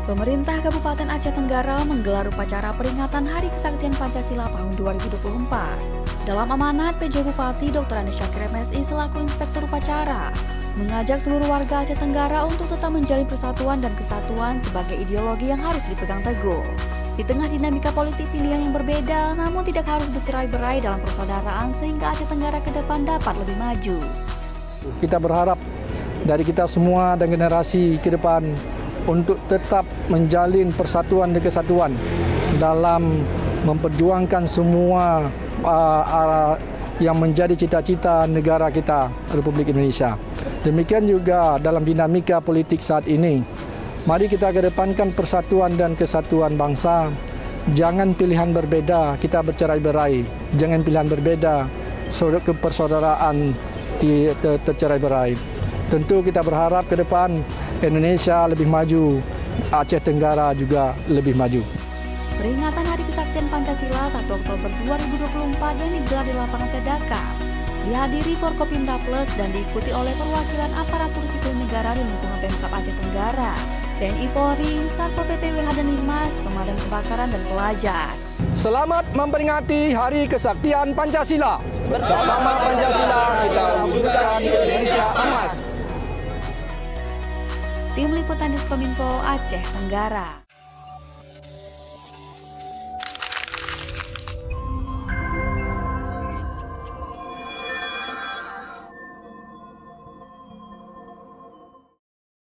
Pemerintah Kabupaten Aceh Tenggara menggelar upacara peringatan Hari Kesaktian Pancasila tahun 2024. Dalam amanat, PJ Bupati Dr. Anies Syakir MSI selaku Inspektur Upacara mengajak seluruh warga Aceh Tenggara untuk tetap menjalin persatuan dan kesatuan sebagai ideologi yang harus dipegang teguh. Di tengah dinamika politik pilihan yang berbeda, namun tidak harus bercerai-berai dalam persaudaraan sehingga Aceh Tenggara ke depan dapat lebih maju. Kita berharap dari kita semua dan generasi ke depan untuk tetap menjalin persatuan dan kesatuan dalam memperjuangkan semua yang menjadi cita-cita negara kita, Republik Indonesia. Demikian juga dalam dinamika politik saat ini. Mari kita kedepankan persatuan dan kesatuan bangsa. Jangan pilihan berbeda, kita bercerai-berai. Jangan pilihan berbeda, persaudaraan tercerai-berai. Tentu kita berharap ke depan Indonesia lebih maju, Aceh Tenggara juga lebih maju. Peringatan Hari Kesaktian Pancasila 1 Oktober 2024 yang digelar di lapangan Sedaka dihadiri Forkopimda Plus dan diikuti oleh perwakilan aparatur sipil negara di lingkungan Pemkab Aceh Tenggara, TNI Polri, Satpol PP WH dan Linmas, pemadam kebakaran dan pelajar. Selamat memperingati Hari Kesaktian Pancasila. Bersama Pancasila kita wujudkan Indonesia emas. Tim Liputan Diskominfo Aceh Tenggara.